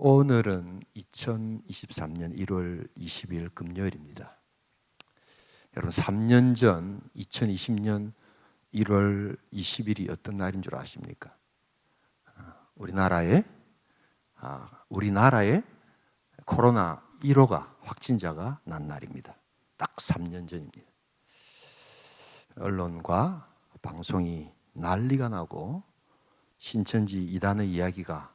오늘은 2023년 1월 20일 금요일입니다. 여러분 3년 전 2020년 1월 20일이 어떤 날인 줄 아십니까? 우리나라에 코로나 1호가 확진자가 난 날입니다. 딱 3년 전입니다. 언론과 방송이 난리가 나고 신천지 이단의 이야기가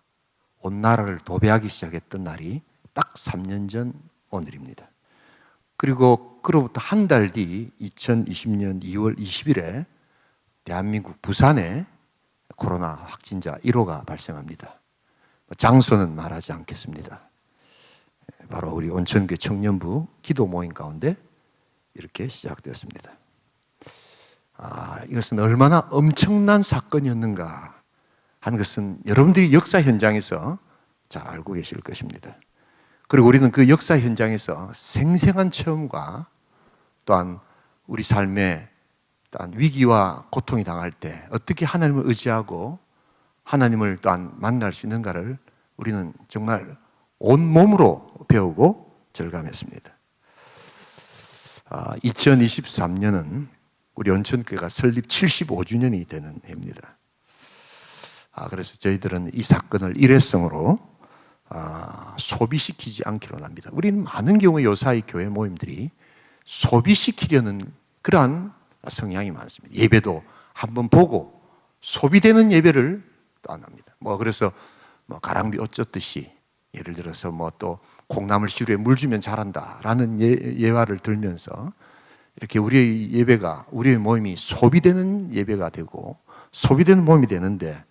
온 나라를 도배하기 시작했던 날이 딱 3년 전 오늘입니다. 그리고 그로부터 한 달 뒤 2020년 2월 20일에 대한민국 부산에 코로나 확진자 1호가 발생합니다. 장소는 말하지 않겠습니다. 바로 우리 온천교회 청년부 기도 모임 가운데 이렇게 시작되었습니다. 이것은 얼마나 엄청난 사건이었는가 하는 것은 여러분들이 역사 현장에서 잘 알고 계실 것입니다. 그리고 우리는 그 역사 현장에서 생생한 체험과 또한 우리 삶에 또한 위기와 고통이 당할 때 어떻게 하나님을 의지하고 하나님을 또한 만날 수 있는가를 우리는 정말 온몸으로 배우고 절감했습니다. 2023년은 우리 온천교회가 설립 75주년이 되는 해입니다. 그래서 저희들은 이 사건을 일회성으로 소비시키지 않기로 합니다. 우리는 많은 경우에 요사이 교회 모임들이 소비시키려는 그러한 성향이 많습니다. 예배도 한번 보고 소비되는 예배를 또 안 합니다. 그래서 가랑비 옷 젖듯이 예를 들어서 또 콩나물 시루에 물 주면 잘한다라는 예화를 들면서 이렇게 우리의 예배가, 우리의 모임이 소비되는 예배가 되고 소비되는 모임이 되는데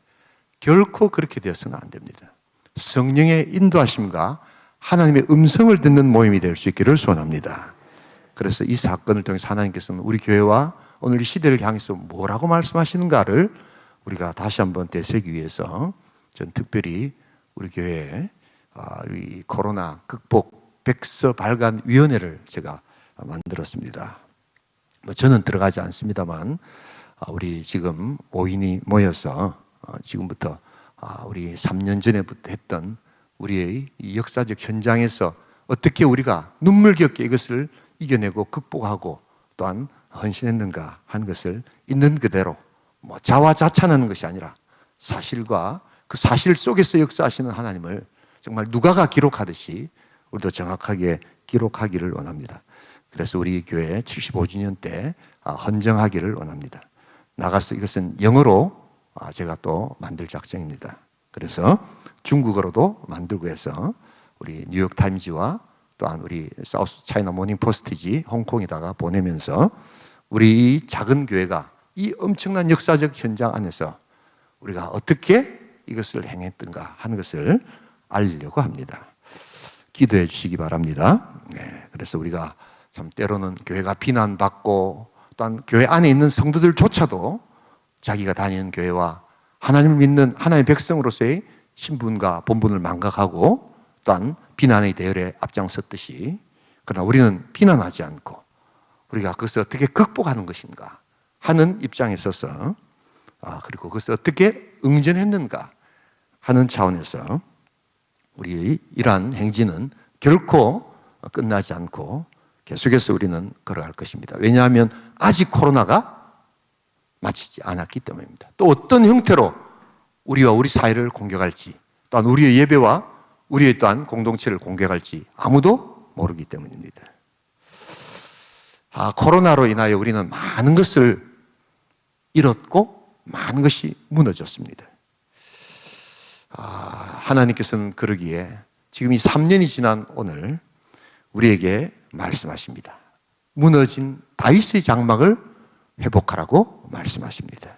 결코 그렇게 되어서는 안 됩니다. 성령의 인도하심과 하나님의 음성을 듣는 모임이 될 수 있기를 소원합니다. 그래서 이 사건을 통해서 하나님께서는 우리 교회와 오늘 이 시대를 향해서 뭐라고 말씀하시는가를 우리가 다시 한번 되새기 위해서 전 특별히 우리 교회에 이 코로나 극복 백서 발간 위원회를 제가 만들었습니다. 저는 들어가지 않습니다만 우리 지금 5인이 모여서 지금부터 우리 3년 전에부터 했던 우리의 이 역사적 현장에서 어떻게 우리가 눈물겹게 이것을 이겨내고 극복하고 또한 헌신했는가 하는 것을 있는 그대로 자화자찬하는 것이 아니라 사실과 그 사실 속에서 역사하시는 하나님을 정말 누가가 기록하듯이 우리도 정확하게 기록하기를 원합니다. 그래서 우리 교회 75주년 때 헌정하기를 원합니다. 나가서 이것은 영어로 제가 또 만들 작정입니다. 그래서 중국어로도 만들고 해서 우리 뉴욕 타임즈와 또한 우리 사우스 차이나 모닝 포스트지 홍콩에다가 보내면서 우리 작은 교회가 이 엄청난 역사적 현장 안에서 우리가 어떻게 이것을 행했던가 하는 것을 알리려고 합니다. 기도해 주시기 바랍니다. 그래서 우리가 참 때로는 교회가 비난받고 또한 교회 안에 있는 성도들조차도 자기가 다니는 교회와 하나님을 믿는 하나님의 백성으로서의 신분과 본분을 망각하고 또한 비난의 대열에 앞장섰듯이, 그러나 우리는 비난하지 않고 우리가 그것을 어떻게 극복하는 것인가 하는 입장에 서서 그리고 그것을 어떻게 응전했는가 하는 차원에서 우리의 이러한 행진은 결코 끝나지 않고 계속해서 우리는 걸어갈 것입니다. 왜냐하면 아직 코로나가 마치지 않았기 때문입니다. 또 어떤 형태로 우리와 우리 사회를 공격할지, 또한 우리의 예배와 우리의 또한 공동체를 공격할지 아무도 모르기 때문입니다. 코로나로 인하여 우리는 많은 것을 잃었고 많은 것이 무너졌습니다. 하나님께서는 그러기에 지금 이 3년이 지난 오늘 우리에게 말씀하십니다. 무너진 다윗의 장막을 회복하라고 말씀하십니다.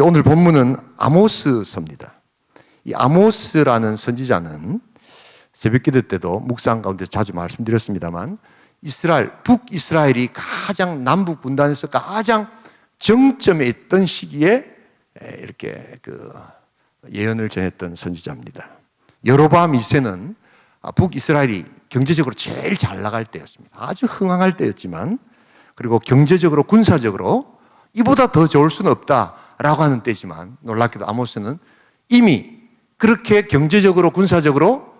오늘 본문은 아모스서입니다. 이 아모스라는 선지자는 새벽기도 때도 묵상 가운데 자주 말씀드렸습니다만 북이스라엘이 가장 남북 분단에서 가장 정점에 있던 시기에 이렇게 예언을 전했던 선지자입니다. 여로보암 2세는 북이스라엘이 경제적으로 제일 잘 나갈 때였습니다. 아주 흥황할 때였지만, 그리고 경제적으로 군사적으로 이보다 더 좋을 수는 없다라고 하는 때지만, 놀랍게도 아모스는 이미 그렇게 경제적으로 군사적으로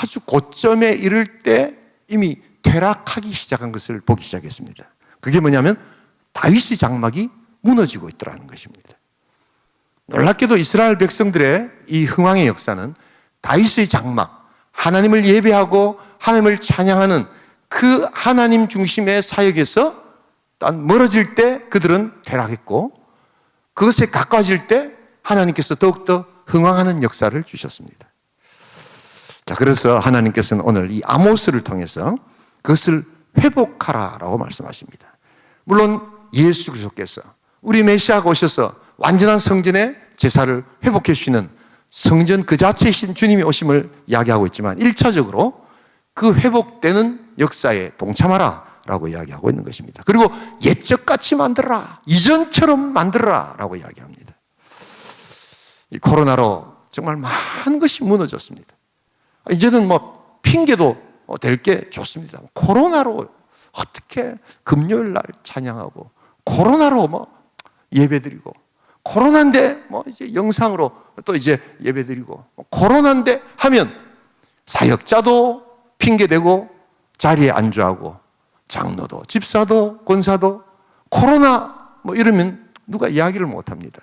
아주 고점에 이를 때 이미 퇴락하기 시작한 것을 보기 시작했습니다. 그게 뭐냐면 다윗의 장막이 무너지고 있더라는 것입니다. 놀랍게도 이스라엘 백성들의 이 흥왕의 역사는 다윗의 장막, 하나님을 예배하고 하나님을 찬양하는 그 하나님 중심의 사역에서 멀어질 때 그들은 퇴락했고, 그것에 가까워질 때 하나님께서 더욱더 흥왕하는 역사를 주셨습니다. 자, 그래서 하나님께서는 오늘 이 아모스를 통해서 그것을 회복하라라고 말씀하십니다. 물론 예수 그리스도께서 우리 메시아가 오셔서 완전한 성전의 제사를 회복해 주시는 성전 그 자체이신 주님이 오심을 이야기하고 있지만 1차적으로 그 회복되는 역사에 동참하라 라고 이야기하고 있는 것입니다. 그리고 옛적같이 만들어라, 이전처럼 만들어라 라고 이야기합니다. 이 코로나로 정말 많은 것이 무너졌습니다. 이제는 뭐 핑계도 될 게 좋습니다. 코로나로 어떻게 금요일 날 찬양하고, 코로나로 뭐 예배드리고, 코로나인데 뭐 이제 영상으로 또 이제 예배드리고, 코로나인데 하면 사역자도 핑계대고 자리에 안주하고, 장로도 집사도 권사도 코로나 뭐 이러면 누가 이야기를 못합니다.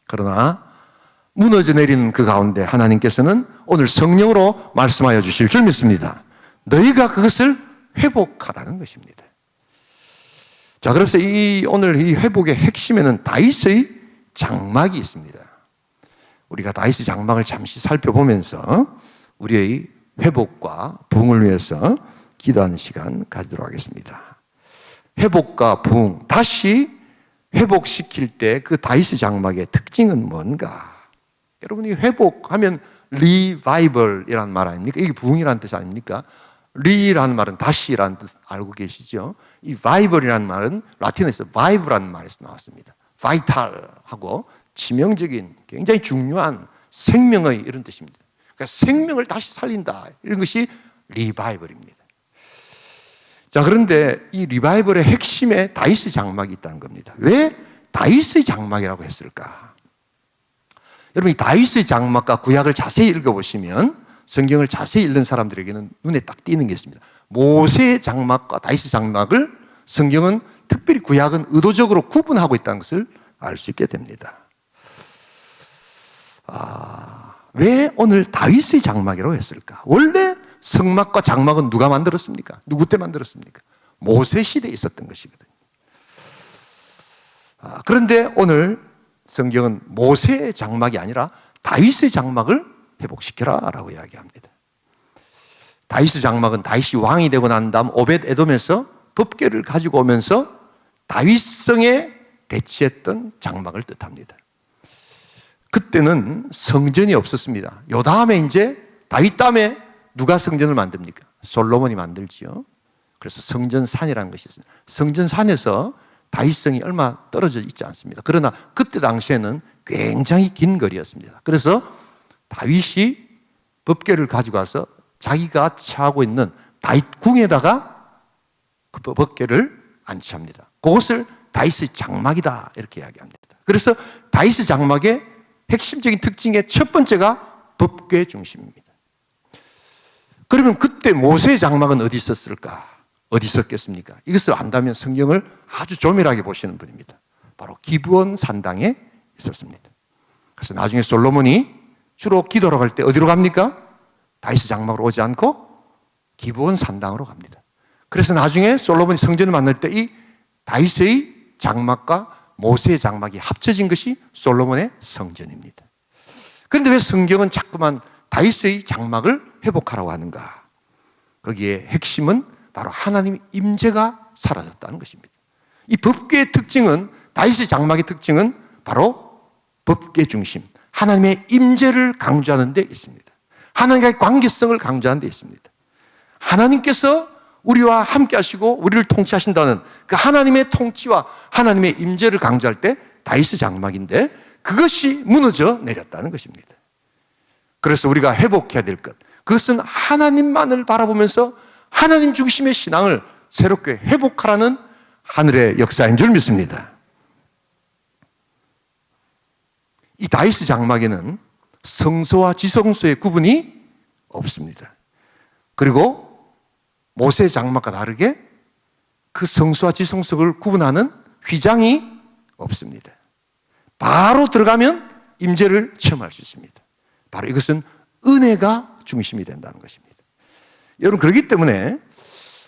그러나 무너져 내리는 그 가운데 하나님께서는 오늘 성령으로 말씀하여 주실 줄 믿습니다. 너희가 그것을 회복하라는 것입니다. 자, 그래서 오늘 이 회복의 핵심에는 다윗의 장막이 있습니다. 우리가 다윗의 장막을 잠시 살펴보면서 우리의 회복과 부흥을 위해서 기도하는 시간 가지도록 하겠습니다. 회복과 부흥, 다시 회복시킬 때 그 다윗의 장막의 특징은 뭔가? 여러분이 회복하면 리바이벌이라는 말 아닙니까? 이게 부흥이라는 뜻 아닙니까? 리라는 말은 다시라는 뜻 알고 계시죠? 이 바이벌이라는 말은 라틴어에서 바이브라는 말에서 나왔습니다. 바이탈하고 치명적인 굉장히 중요한 생명의 이런 뜻입니다. 그러니까 생명을 다시 살린다, 이런 것이 리바이벌입니다. 자, 그런데 이 리바이벌의 핵심에 다윗의 장막이 있다는 겁니다. 왜 다윗의 장막이라고 했을까? 여러분, 이 다윗의 장막과 구약을 자세히 읽어보시면, 성경을 자세히 읽는 사람들에게는 눈에 딱 띄는 게 있습니다. 모세의 장막과 다윗의 장막을 성경은, 특별히 구약은 의도적으로 구분하고 있다는 것을 알 수 있게 됩니다. 왜 오늘 다윗의 장막이라고 했을까? 원래 성막과 장막은 누가 만들었습니까? 누구 때 만들었습니까? 모세 시대에 있었던 것이거든요. 그런데 오늘 성경은 모세의 장막이 아니라 다윗의 장막을 회복시켜라 라고 이야기합니다. 다윗의 장막은 다윗이 왕이 되고 난 다음 오벳 에돔에서 법궤를 가지고 오면서 다윗성에 배치했던 장막을 뜻합니다. 그때는 성전이 없었습니다. 요 다음에 이제 다윗 다음에 누가 성전을 만듭니까? 솔로몬이 만들지요. 그래서 성전산이라는 것이 있습니다. 성전산에서 다윗성이 얼마 떨어져 있지 않습니다. 그러나 그때 당시에는 굉장히 긴 거리였습니다. 그래서 다윗이 법궤를 가지고 와서 자기가 처하고 있는 다윗궁에다가 그 법궤를 안치합니다. 그것을 다윗의 장막이다, 이렇게 이야기합니다. 그래서 다윗의 장막의 핵심적인 특징의 첫 번째가 법궤 중심입니다. 그러면 그때 모세의 장막은 어디 있었을까? 어디 있었겠습니까? 이것을 안다면 성경을 아주 조밀하게 보시는 분입니다. 바로 기브온 산당에 있었습니다. 그래서 나중에 솔로몬이 주로 기도하러 갈 때 어디로 갑니까? 다윗의 장막으로 오지 않고 기브온 산당으로 갑니다. 그래서 나중에 솔로몬이 성전을 만들 때 이 다윗의 장막과 모세의 장막이 합쳐진 것이 솔로몬의 성전입니다. 그런데 왜 성경은 자꾸만 다윗의 장막을 회복하라고 하는가? 거기에 핵심은 바로 하나님의 임재가 사라졌다는 것입니다. 이 법궤의 특징은, 다윗의 장막의 특징은 바로 법궤 중심, 하나님의 임재를 강조하는 데 있습니다. 하나님과의 관계성을 강조하는 데 있습니다. 하나님께서 우리와 함께 하시고 우리를 통치하신다는 그 하나님의 통치와 하나님의 임재를 강조할 때 다윗의 장막인데, 그것이 무너져 내렸다는 것입니다. 그래서 우리가 회복해야 될 것, 그것은 하나님만을 바라보면서 하나님 중심의 신앙을 새롭게 회복하라는 하늘의 역사인 줄 믿습니다. 이 다윗의 장막에는 성소와 지성소의 구분이 없습니다. 그리고 모세 장막과 다르게 그 성소와 지성소를 구분하는 휘장이 없습니다. 바로 들어가면 임재를 체험할 수 있습니다. 바로 이것은 은혜가 중심이 된다는 것입니다. 여러분, 그렇기 때문에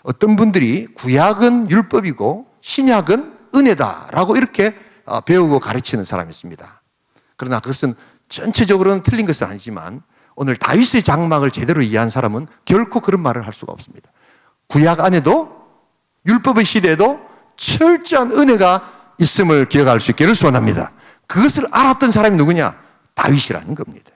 어떤 분들이 구약은 율법이고 신약은 은혜다라고 이렇게 배우고 가르치는 사람이 있습니다. 그러나 그것은 전체적으로는 틀린 것은 아니지만 오늘 다윗의 장막을 제대로 이해한 사람은 결코 그런 말을 할 수가 없습니다. 구약 안에도 율법의 시대에도 철저한 은혜가 있음을 기억할 수 있기를 소원합니다. 그것을 알았던 사람이 누구냐? 다윗이라는 겁니다.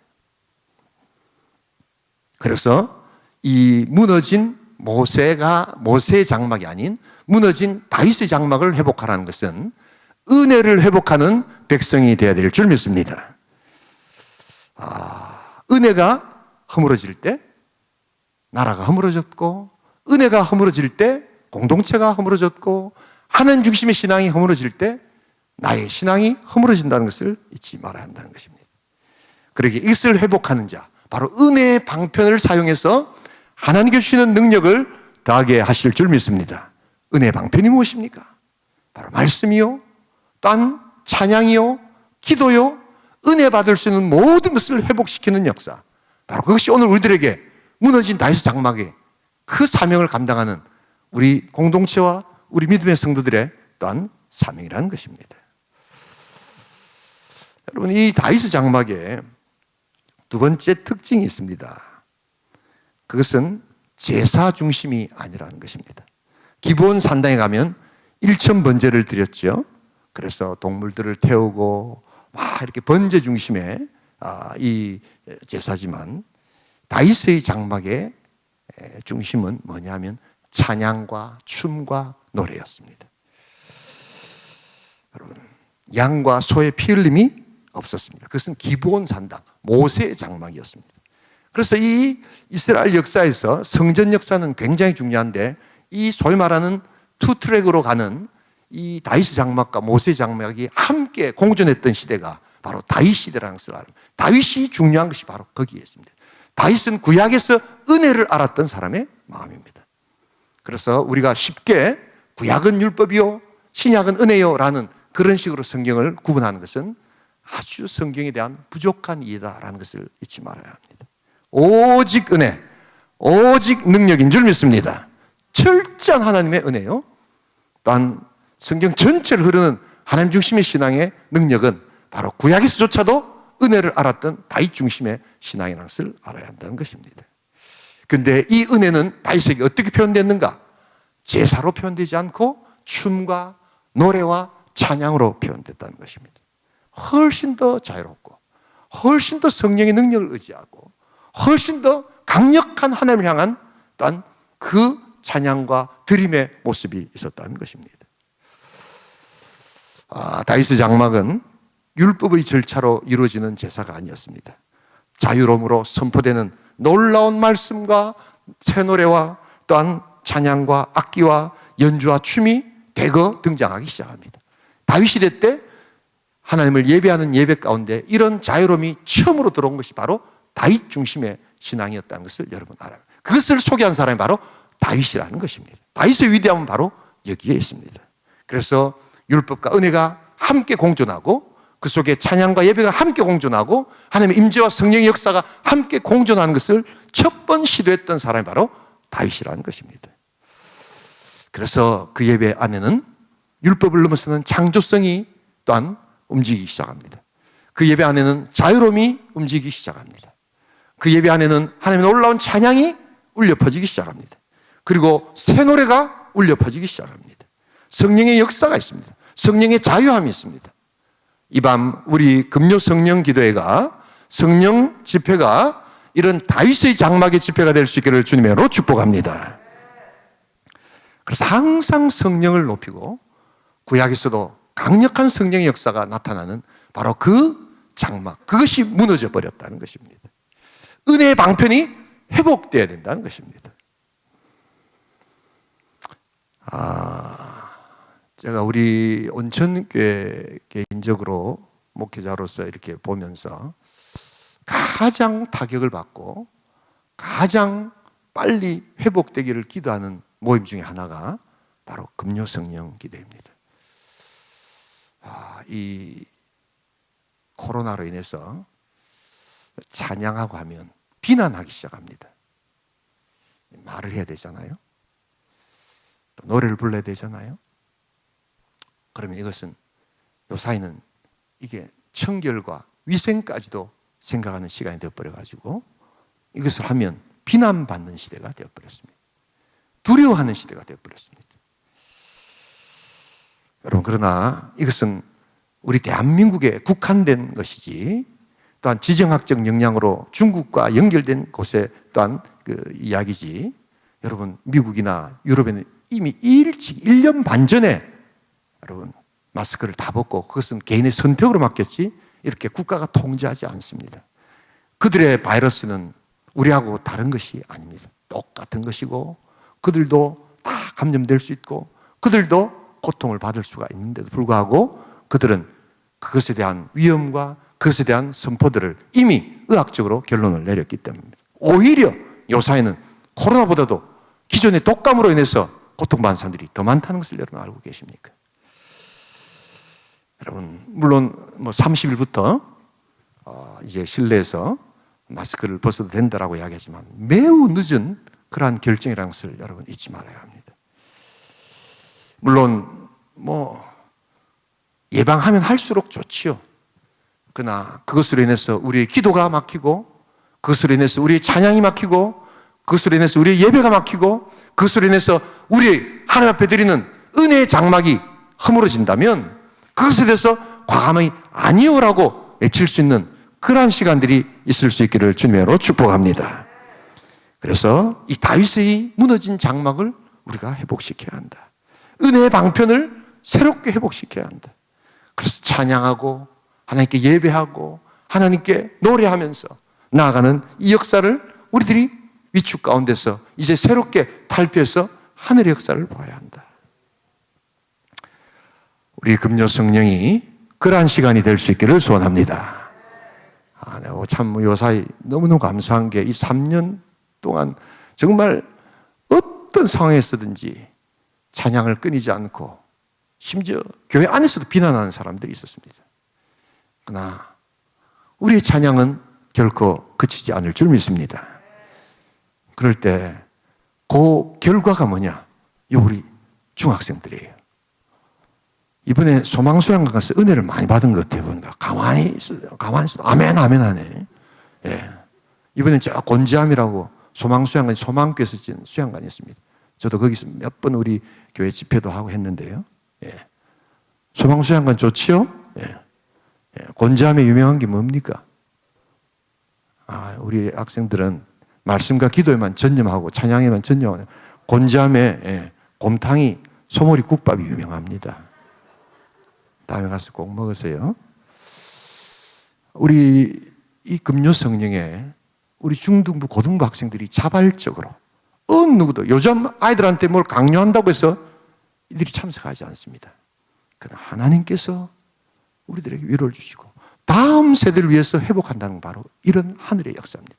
그래서 이 무너진 모세의 장막이 아닌 무너진 다윗의 장막을 회복하라는 것은 은혜를 회복하는 백성이 되어야 될 줄 믿습니다. 은혜가 허물어질 때 나라가 허물어졌고, 은혜가 허물어질 때 공동체가 허물어졌고, 하나님 중심의 신앙이 허물어질 때 나의 신앙이 허물어진다는 것을 잊지 말아야 한다는 것입니다. 그러기에 이것을 회복하는 자, 바로 은혜의 방편을 사용해서 하나님께 주시는 능력을 더하게 하실 줄 믿습니다. 은혜의 방편이 무엇입니까? 바로 말씀이요, 또한 찬양이요, 기도요, 은혜 받을 수 있는 모든 것을 회복시키는 역사, 바로 그것이 오늘 우리들에게 무너진 다윗의 장막의 그 사명을 감당하는 우리 공동체와 우리 믿음의 성도들의 또한 사명이라는 것입니다. 여러분, 이 다윗의 장막에 두 번째 특징이 있습니다. 그것은 제사 중심이 아니라는 것입니다. 기본 산당에 가면 일천 번제를 드렸죠. 그래서 동물들을 태우고 막 이렇게 번제 중심의 이 제사지만, 다윗의 장막의 중심은 뭐냐면 찬양과 춤과 노래였습니다. 여러분, 양과 소의 피 흘림이 없었습니다. 그것은 기본 산당, 모세의 장막이었습니다. 그래서 이 이스라엘 역사에서 성전 역사는 굉장히 중요한데, 이 소위 말하는 투 트랙으로 가는 이 다윗의 장막과 모세의 장막이 함께 공존했던 시대가 바로 다윗 시대라는 것을 알아요. 다윗이 중요한 것이 바로 거기에 있습니다. 다윗은 구약에서 은혜를 알았던 사람의 마음입니다. 그래서 우리가 쉽게 구약은 율법이요, 신약은 은혜요 라는 그런 식으로 성경을 구분하는 것은 아주 성경에 대한 부족한 이해다라는 것을 잊지 말아야 합니다. 오직 은혜, 오직 능력인 줄 믿습니다. 철저한 하나님의 은혜요, 또한 성경 전체를 흐르는 하나님 중심의 신앙의 능력은 바로 구약에서조차도 은혜를 알았던 다윗 중심의 신앙이라는 것을 알아야 한다는 것입니다. 그런데 이 은혜는 다윗에게 어떻게 표현됐는가? 제사로 표현되지 않고 춤과 노래와 찬양으로 표현됐다는 것입니다. 훨씬 더 자유롭고, 훨씬 더 성령의 능력을 의지하고, 훨씬 더 강력한 하나님을 향한 또한 그 찬양과 드림의 모습이 있었다는 것입니다. 다윗의 장막은 율법의 절차로 이루어지는 제사가 아니었습니다. 자유로움으로 선포되는 놀라운 말씀과 새 노래와 또한 찬양과 악기와 연주와 춤이 대거 등장하기 시작합니다. 다윗 시대 때 하나님을 예배하는 예배 가운데 이런 자유로움이 처음으로 들어온 것이 바로 다윗 중심의 신앙이었다는 것을 여러분 알아요. 그것을 소개한 사람이 바로 다윗이라는 것입니다. 다윗의 위대함은 바로 여기에 있습니다. 그래서 율법과 은혜가 함께 공존하고, 그 속에 찬양과 예배가 함께 공존하고, 하나님의 임재와 성령의 역사가 함께 공존하는 것을 첫 번 시도했던 사람이 바로 다윗이라는 것입니다. 그래서 그 예배 안에는 율법을 넘어서는 창조성이 또한 움직이기 시작합니다. 그 예배 안에는 자유로움이 움직이기 시작합니다. 그 예배 안에는 하나님의 놀라운 찬양이 울려 퍼지기 시작합니다. 그리고 새 노래가 울려 퍼지기 시작합니다. 성령의 역사가 있습니다. 성령의 자유함이 있습니다. 이 밤 우리 금요 성령 기도회가, 성령 집회가 이런 다윗의 장막의 집회가 될 수 있기를 주님으로 축복합니다. 그래서 항상 성령을 높이고, 구약에서도 강력한 성령의 역사가 나타나는 바로 그 장막, 그것이 무너져 버렸다는 것입니다. 은혜의 방편이 회복되어야 된다는 것입니다. 제가 우리 온천교회 개인적으로 목회자로서 이렇게 보면서 가장 타격을 받고 가장 빨리 회복되기를 기도하는 모임 중에 하나가 바로 금요성령 기도입니다. 이 코로나로 인해서 찬양하고 하면 비난하기 시작합니다. 말을 해야 되잖아요. 또 노래를 불러야 되잖아요. 그러면 이것은 요사이는 이게 청결과 위생까지도 생각하는 시간이 되어버려가지고 이것을 하면 비난받는 시대가 되어버렸습니다. 두려워하는 시대가 되어버렸습니다. 여러분, 그러나 이것은 우리 대한민국에 국한된 것이지, 또한 지정학적 역량으로 중국과 연결된 곳에 또한 그 이야기지, 여러분 미국이나 유럽에는 이미 일찍 1년 반 전에 여러분 마스크를 다 벗고, 그것은 개인의 선택으로 맡겼지 이렇게 국가가 통제하지 않습니다. 그들의 바이러스는 우리하고 다른 것이 아닙니다. 똑같은 것이고 그들도 다 감염될 수 있고 그들도 고통을 받을 수가 있는데도 불구하고 그들은 그것에 대한 위험과 그것에 대한 선포들을 이미 의학적으로 결론을 내렸기 때문입니다. 오히려 요사이는 코로나보다도 기존의 독감으로 인해서 고통받는 사람들이 더 많다는 것을 여러분 알고 계십니까? 여러분, 물론 30일부터 이제 실내에서 마스크를 벗어도 된다라고 이야기하지만 매우 늦은 그러한 결정이라는 것을 여러분 잊지 말아야 합니다. 물론 예방하면 할수록 좋지요. 그러나 그것으로 인해서 우리의 기도가 막히고, 그것으로 인해서 우리의 찬양이 막히고, 그것으로 인해서 우리의 예배가 막히고, 그것으로 인해서 우리 하나님 앞에 드리는 은혜의 장막이 허물어진다면 그것에 대해서 과감히 아니요라고 외칠 수 있는 그러한 시간들이 있을 수 있기를 주님으로 축복합니다. 그래서 이 다윗의 무너진 장막을 우리가 회복시켜야 한다. 은혜의 방편을 새롭게 회복시켜야 한다. 그래서 찬양하고 하나님께 예배하고 하나님께 노래하면서 나아가는 이 역사를 우리들이 위축 가운데서 이제 새롭게 탈피해서 하늘의 역사를 보아야 한다. 우리 금요 성령이 그러한 시간이 될 수 있기를 소원합니다. 내가 참 요사이 너무너무 감사한 게 이 3년 동안 정말 어떤 상황에서든지 찬양을 끊이지 않고 심지어 교회 안에서도 비난하는 사람들이 있었습니다. 그러나 우리의 찬양은 결코 그치지 않을 줄 믿습니다. 그럴 때 그 결과가 뭐냐? 우리 중학생들이에요. 이번에 소망수양관 가서 은혜를 많이 받은 것 같아요. 보니까 가만히 있어요. 아멘 하네. 예. 이번에 저 곤지암이라고 소망수양관, 소망교에서 지은 수양관이 있습니다. 저도 거기서 몇 번 우리 교회 집회도 하고 했는데요. 예. 소망수양관 좋지요? 예. 곤지암에 유명한 게 뭡니까? 우리 학생들은 말씀과 기도에만 전념하고 찬양에만 전념하고, 곤지암에 곰탕이 소머리 국밥이 유명합니다. 다음에 가서 꼭 먹으세요. 우리 이 금요 성령에 우리 중등부, 고등부 학생들이 자발적으로 어느 누구도 요즘 아이들한테 뭘 강요한다고 해서 이들이 참석하지 않습니다. 그러나 하나님께서 우리들에게 위로를 주시고 다음 세대를 위해서 회복한다는 바로 이런 하늘의 역사입니다.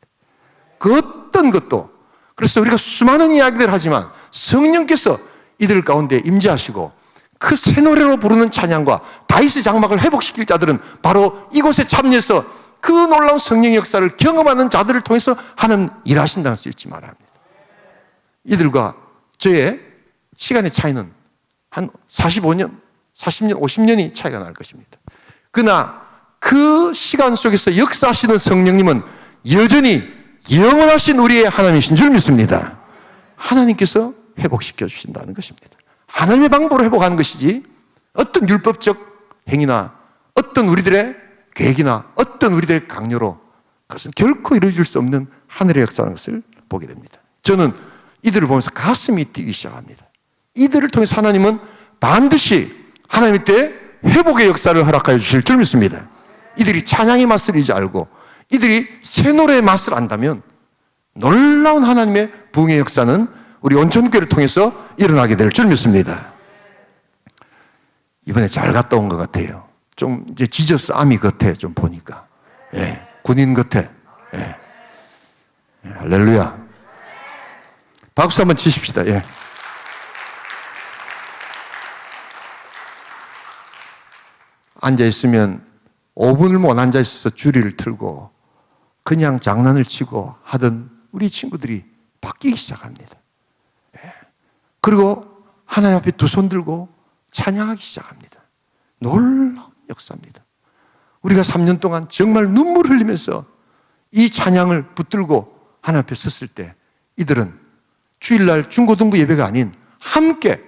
그 어떤 것도, 그래서 우리가 수많은 이야기들을 하지만 성령께서 이들 가운데 임재하시고 그 새 노래로 부르는 찬양과 다윗의 장막을 회복시킬 자들은 바로 이곳에 참여해서 그 놀라운 성령의 역사를 경험하는 자들을 통해서 하나님 일하신다는 것을 잊지 말아야 합니다. 이들과 저의 시간의 차이는 한 45년, 40년, 50년이 차이가 날 것입니다. 그러나 그 시간 속에서 역사하시는 성령님은 여전히 영원하신 우리의 하나님이신 줄 믿습니다. 하나님께서 회복시켜 주신다는 것입니다. 하나님의 방법으로 회복하는 것이지 어떤 율법적 행위나 어떤 우리들의 계획이나 어떤 우리들의 강요로 그것은 결코 이루어질 수 없는 하늘의 역사라는 것을 보게 됩니다. 저는 이들을 보면서 가슴이 뛰기 시작합니다. 이들을 통해서 하나님은 반드시 하나님의 때 회복의 역사를 허락하여 주실 줄 믿습니다. 이들이 찬양의 맛을 이제 알고 이들이 새 노래의 맛을 안다면 놀라운 하나님의 부흥의 역사는 우리 온천교회를 통해서 일어나게 될 줄 믿습니다. 이번에 잘 갔다 온 것 같아요. 좀 이제 지저스 아미 같아 좀 보니까. 예, 군인 같아. 예. 예, 할렐루야. 박수 한번 치십시다. 예. 앉아있으면 5분을 못 앉아있어서 주리를 틀고 그냥 장난을 치고 하던 우리 친구들이 바뀌기 시작합니다. 예. 그리고 하나님 앞에 두 손 들고 찬양하기 시작합니다. 놀라운 역사입니다. 우리가 3년 동안 정말 눈물 흘리면서 이 찬양을 붙들고 하나님 앞에 섰을 때 이들은 주일날 중고등부 예배가 아닌 함께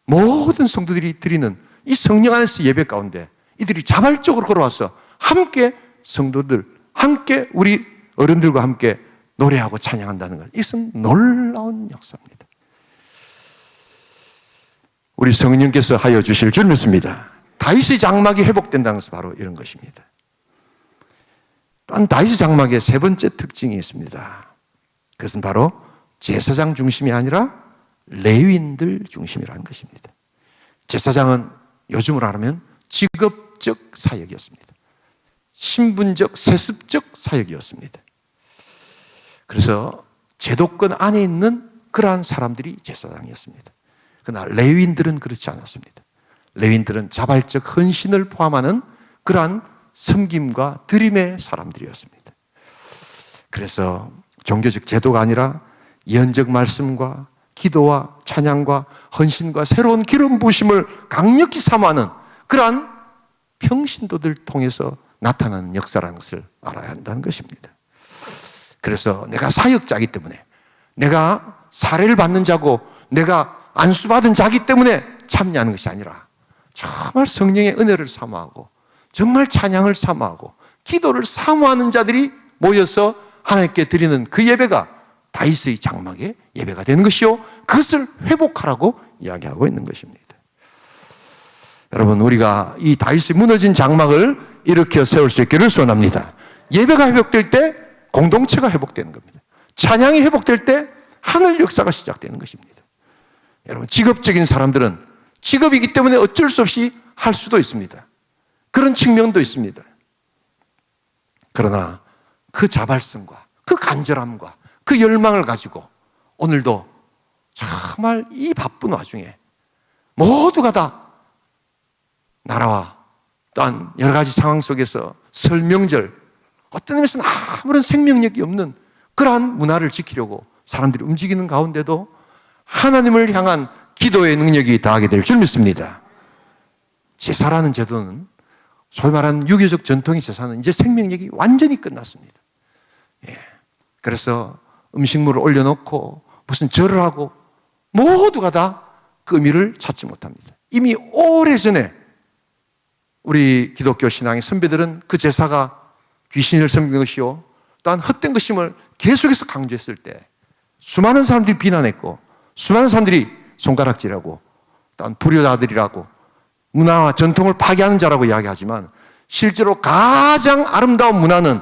모든 성도들이 드리는 이 성령 안에서 예배 가운데 이들이 자발적으로 걸어와서 함께 성도들, 함께 우리 어른들과 함께 노래하고 찬양한다는 것. 이것은 놀라운 역사입니다. 우리 성령께서 하여 주실 줄 믿습니다. 다윗의 장막이 회복된다는 것은 바로 이런 것입니다. 또한 다윗의 장막의 세 번째 특징이 있습니다. 그것은 바로 제사장 중심이 아니라 레위인들 중심이라는 것입니다. 제사장은 요즘으로 하면 직업적 사역이었습니다. 신분적, 세습적 사역이었습니다. 그래서 제도권 안에 있는 그러한 사람들이 제사장이었습니다. 그러나 레위인들은 그렇지 않았습니다. 레위인들은 자발적 헌신을 포함하는 그러한 섬김과 드림의 사람들이었습니다. 그래서 종교적 제도가 아니라 예언적 말씀과 기도와 찬양과 헌신과 새로운 기름 부으심을 강력히 사모하는 그러한 평신도들 통해서 나타나는 역사라는 것을 알아야 한다는 것입니다. 그래서 내가 사역자이기 때문에, 내가 사례를 받는 자고 내가 안수받은 자기 때문에 참여하는 것이 아니라 정말 성령의 은혜를 사모하고 정말 찬양을 사모하고 기도를 사모하는 자들이 모여서 하나님께 드리는 그 예배가 다윗의 장막의 예배가 되는 것이요, 그것을 회복하라고 이야기하고 있는 것입니다. 여러분, 우리가 이 다윗의 무너진 장막을 일으켜 세울 수 있기를 소원합니다. 예배가 회복될 때 공동체가 회복되는 겁니다. 찬양이 회복될 때 하늘 역사가 시작되는 것입니다. 여러분, 직업적인 사람들은 직업이기 때문에 어쩔 수 없이 할 수도 있습니다. 그런 측면도 있습니다. 그러나 그 자발성과 그 간절함과 그 열망을 가지고 오늘도 정말 이 바쁜 와중에 모두가 다 나라와 또한 여러 가지 상황 속에서 설 명절, 어떤 의미에서는 아무런 생명력이 없는 그러한 문화를 지키려고 사람들이 움직이는 가운데도 하나님을 향한 기도의 능력이 다하게 될 줄 믿습니다. 제사라는 제도는, 소위 말하는 유교적 전통의 제사는 이제 생명력이 완전히 끝났습니다. 예. 그래서 음식물을 올려놓고 무슨 절을 하고 모두가 다 그 의미를 찾지 못합니다. 이미 오래전에 우리 기독교 신앙의 선배들은 그 제사가 귀신을 섬기는 것이요, 또한 헛된 것임을 계속해서 강조했을 때 수많은 사람들이 비난했고 수많은 사람들이 손가락질하고 또한 불효자들이라고 문화와 전통을 파괴하는 자라고 이야기하지만, 실제로 가장 아름다운 문화는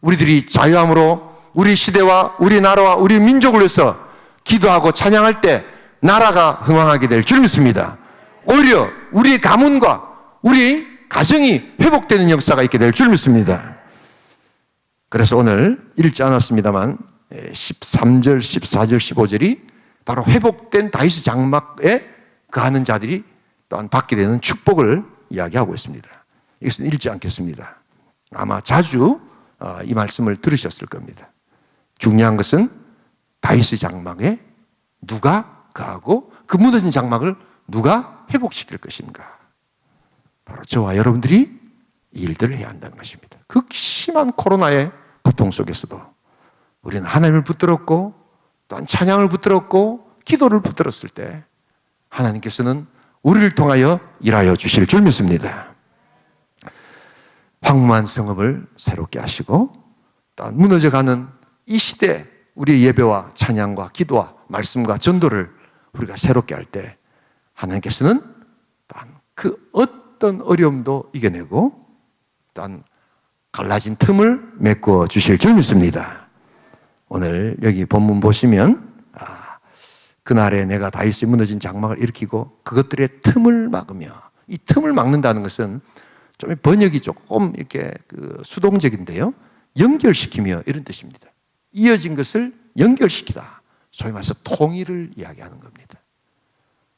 우리들이 자유함으로 우리 시대와 우리 나라와 우리 민족을 위해서 기도하고 찬양할 때 나라가 흥왕하게 될 줄 믿습니다. 오히려 우리의 가문과 우리 가정이 회복되는 역사가 있게 될 줄 믿습니다. 그래서 오늘 읽지 않았습니다만 13절, 14절, 15절이 바로 회복된 다윗의 장막에 거하는 자들이 또한 받게 되는 축복을 이야기하고 있습니다. 이것은 읽지 않겠습니다. 아마 자주 이 말씀을 들으셨을 겁니다. 중요한 것은 다윗의 장막에 누가 거하고 그 무너진 장막을 누가 회복시킬 것인가. 바로 저와 여러분들이 이 일들을 해야 한다는 것입니다. 극심한 코로나의 고통 속에서도 우리는 하나님을 붙들었고 또한 찬양을 붙들었고 기도를 붙들었을 때 하나님께서는 우리를 통하여 일하여 주실 줄 믿습니다. 황무한 성읍을 새롭게 하시고 또한 무너져가는 이 시대 우리의 예배와 찬양과 기도와 말씀과 전도를 우리가 새롭게 할 때 하나님께서는 또한 그 어떤 어려움도 이겨내고 또한 갈라진 틈을 메꿔 주실 줄 믿습니다. 오늘 여기 본문 보시면 그날에 내가 다윗이 무너진 장막을 일으키고 그것들의 틈을 막으며, 이 틈을 막는다는 것은 좀 번역이 조금 이렇게 수동적인데요, 연결시키며 이런 뜻입니다. 이어진 것을 연결시키다. 소위 말해서 통일을 이야기하는 겁니다.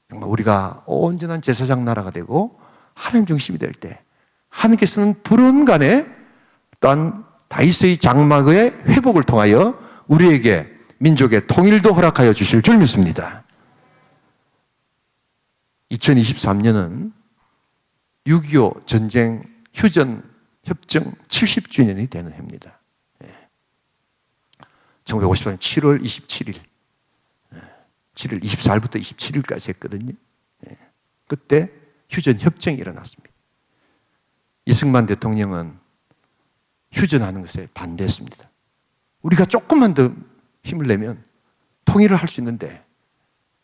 정말 우리가 온전한 제사장 나라가 되고 하나님 중심이 될 때 하나님께서는 불언간에 또한 다윗의 장막의 회복을 통하여 우리에게 민족의 통일도 허락하여 주실 줄 믿습니다. 2023년은 6.25 전쟁 휴전 협정 70주년이 되는 해입니다. 1950년 7월 27일, 7월 24일부터 27일까지 했거든요. 그때 휴전 협정이 일어났습니다. 이승만 대통령은 휴전하는 것에 반대했습니다. 우리가 조금만 더 힘을 내면 통일을 할 수 있는데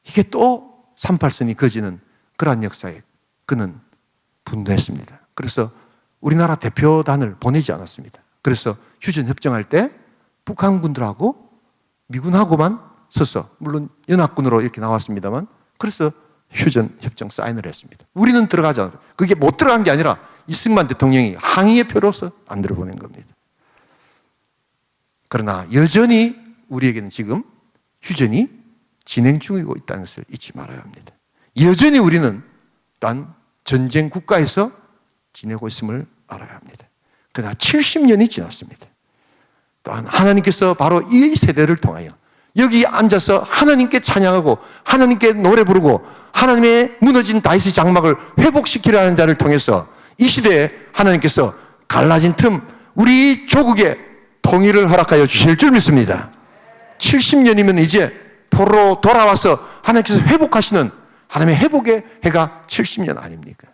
이게 또 38선이 거지는 그러한 역사에 그는 분노했습니다. 그래서 우리나라 대표단을 보내지 않았습니다. 그래서 휴전 협정할 때 북한군들하고 미군하고만 서서, 물론 연합군으로 이렇게 나왔습니다만, 그래서 휴전 협정 사인을 했습니다. 우리는 들어가지 않아요. 그게 못 들어간 게 아니라 이승만 대통령이 항의의 표로서 안 들어보낸 겁니다. 그러나 여전히 우리에게는 지금 휴전이 진행 중이고 있다는 것을 잊지 말아야 합니다. 여전히 우리는 단 전쟁 국가에서 지내고 있음을 알아야 합니다. 그러나 70년이 지났습니다. 또한 하나님께서 바로 이 세대를 통하여 여기 앉아서 하나님께 찬양하고 하나님께 노래 부르고 하나님의 무너진 다윗의 장막을 회복시키려는 자를 통해서 이 시대에 하나님께서 갈라진 틈, 우리 조국에 통일을 허락하여 주실 줄 믿습니다. 70년이면 이제 포로로 돌아와서 하나님께서 회복하시는 하나님의 회복의 해가 70년 아닙니까?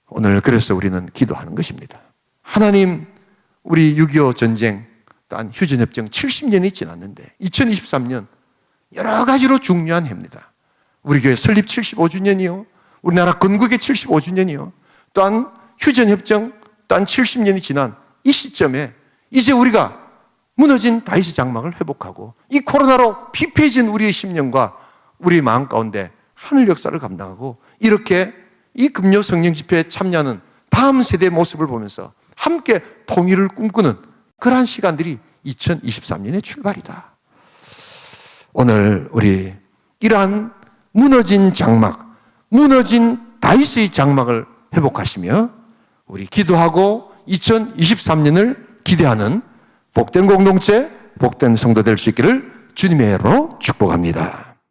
오늘 그래서 우리는 기도하는 것입니다. 하나님, 우리 6.25 전쟁, 또한 휴전협정 70년이 지났는데 2023년 여러 가지로 중요한 해입니다. 우리 교회 설립 75주년이요, 우리나라 건국의 75주년이요, 또한 휴전협정 또한 70년이 지난 이 시점에 이제 우리가 무너진 다윗의 장막을 회복하고 이 코로나로 피폐해진 우리의 심령과 우리의 마음 가운데 하늘 역사를 감당하고 이렇게 이 금요 성령 집회에 참여하는 다음 세대의 모습을 보면서 함께 통일을 꿈꾸는 그러한 시간들이 2023년의 출발이다. 오늘 우리 이러한 무너진 장막, 무너진 다윗의 장막을 회복하시며 우리 기도하고 2023년을 기대하는 복된 공동체, 복된 성도 될 수 있기를 주님의 이름으로 축복합니다.